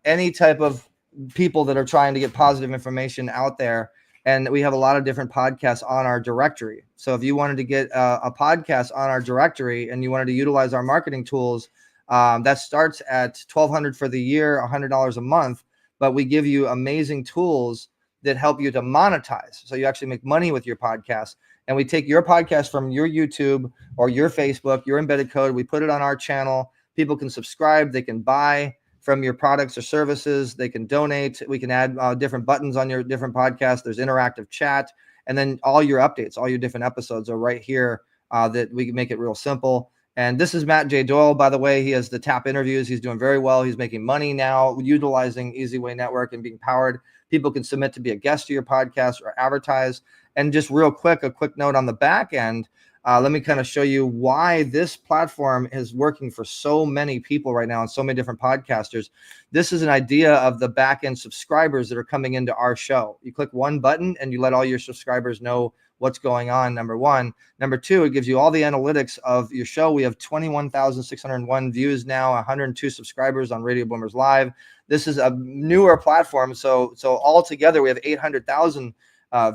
any type of people that are trying to get positive information out there. And we have a lot of different podcasts on our directory. So if you wanted to get a podcast on our directory and you wanted to utilize our marketing tools, that starts at $1,200 for the year, $100 a month. But we give you amazing tools that help you to monetize. So you actually make money with your podcast. And we take your podcast from your YouTube or your Facebook, your embedded code. We put it on our channel. People can subscribe. They can buy from your products or services. They can donate. We can add different buttons on your different podcasts. There's interactive chat. And then all your updates, all your different episodes are right here that we can make it real simple. And this is Matt J. Doyle, by the way. He has the top interviews. He's doing very well. He's making money now utilizing Easyway Network and being powered. People can submit to be a guest to your podcast or advertise. And just real quick, a quick note on the back end. Let me kind of show you why this platform is working for so many people right now and so many different podcasters. This is an idea of the back end subscribers that are coming into our show. You click one button and you let all your subscribers know what's going on, number one. Number two, it gives you all the analytics of your show. We have 21,601 views now, 102 subscribers on Radio Boomers Live. This is a newer platform. So altogether, we have 800,000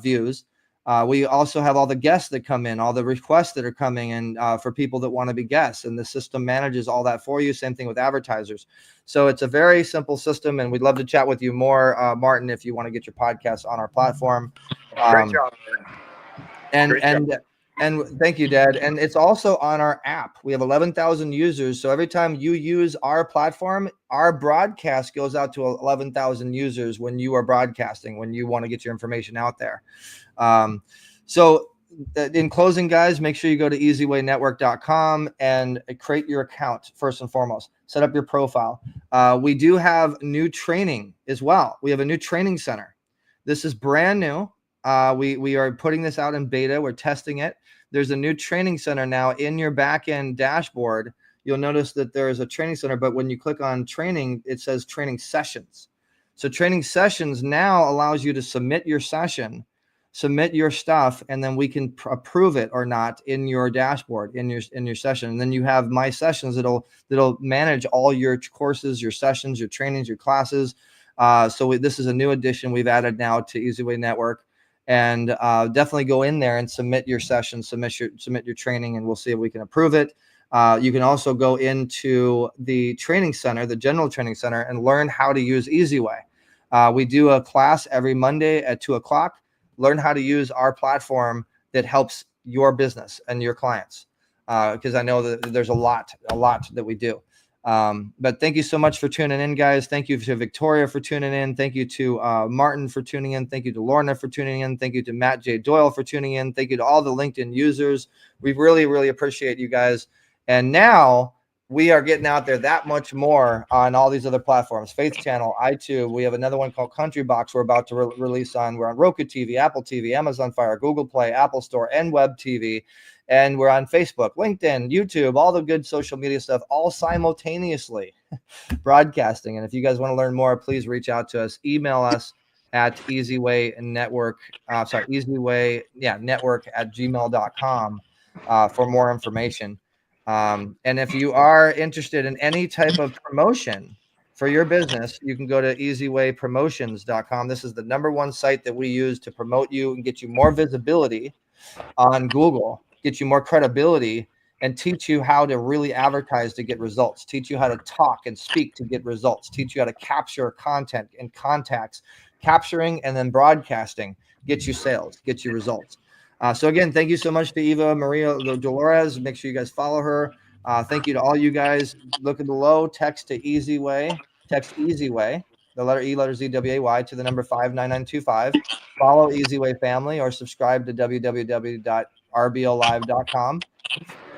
views. We also have all the guests that come in, all the requests that are coming in for people that want to be guests, and the system manages all that for you. Same thing with advertisers. So it's a very simple system, and we'd love to chat with you more, Martin, if you want to get your podcast on our platform. Great job. And thank you, Dad. And it's also on our app. We have 11,000 users. So every time you use our platform, our broadcast goes out to 11,000 users when you are broadcasting, when you want to get your information out there. So in closing, guys, make sure you go to easywaynetwork.com and create your account first and foremost. Set up your profile. We do have new training as well. We have a new training center. This is brand new. We are putting this out in beta. We're testing it. There's a new training center now in your back-end dashboard. You'll notice that there is a training center, but when you click on training, it says training sessions. So training sessions now allows you to submit your session, submit your stuff, and then we can approve it or not in your dashboard, in your session. And then you have my sessions that'll manage all your courses, your sessions, your trainings, your classes. So this is a new addition we've added now to Easyway Network. And definitely go in there and submit your session, submit your training, and we'll see if we can approve it. You can also go into the training center, the general training center, and learn how to use Easyway. We do a class every Monday at 2:00. Learn how to use our platform that helps your business and your clients, because I know that there's a lot that we do. But thank you so much for tuning in, guys. Thank you to Victoria for tuning in. Thank you to Martin for tuning in. Thank you to Lorna for tuning in. Thank you to Matt J. Doyle for tuning in. Thank you to all the LinkedIn users. We really, really appreciate you guys. And now we are getting out there that much more on all these other platforms. Faith Channel, iTunes. We have another one called Country Box we're about to release on. We're on Roku TV, Apple TV, Amazon Fire, Google Play, Apple Store, and Web TV. And we're on Facebook, LinkedIn, YouTube, all the good social media stuff, all simultaneously broadcasting. And if you guys want to learn more, please reach out to us. Email us at network at gmail.com for more information. And if you are interested in any type of promotion for your business, you can go to easywaypromotions.com. This is the #1 site that we use to promote you and get you more visibility on Google, get you more credibility, and teach you how to really advertise to get results, teach you how to talk and speak to get results, teach you how to capture content and contacts, capturing and then broadcasting, get you sales, get you results. So again, thank you so much to Eva Maria Dolores. Make sure you guys follow her. Thank you to all you guys. Look at below, text to Easyway, the letter E, letter Z, WAY to the number 59925. Follow Easyway Family or subscribe to www.rbllive.com.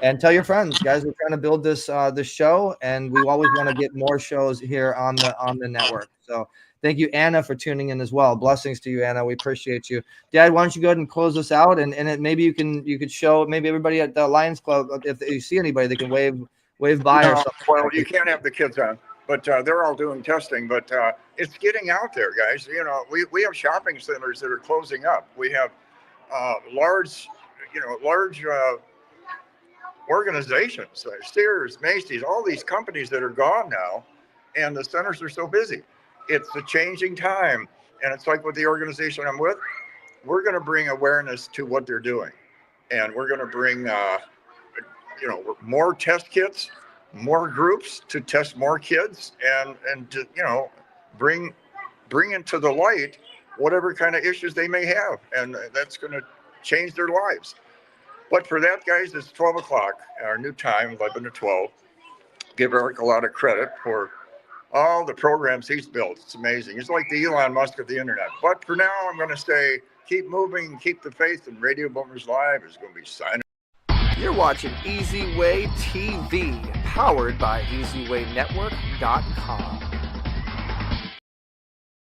And tell your friends, guys. We're trying to build this show, and we always want to get more shows here on the network. So Thank you, Anna, for tuning in as well. Blessings to you, Anna. We appreciate you. Dad, why don't you go ahead and close us out, and maybe you could show maybe everybody at the Lions Club, if you see anybody, they can wave by or something. Well, you can't have the kids on, but they're all doing testing. But it's getting out there, guys. We have shopping centers that are closing up. We have large organizations, Sears, Macy's, all these companies that are gone now, and the centers are so busy. It's a changing time, and it's like with the organization I'm with, we're going to bring awareness to what they're doing, and we're going to bring more test kits, more groups to test more kids, and to bring into the light whatever kind of issues they may have, and that's going to change their lives. But for that, guys, it's 12 o'clock, our new time, 11 to 12. Give Eric a lot of credit for all the programs he's built. It's amazing. He's like the Elon Musk of the internet. But for now, I'm going to say, keep moving, keep the faith, and Radio Boomers Live is going to be signing. You're watching Easy Way TV, powered by EasyWayNetwork.com.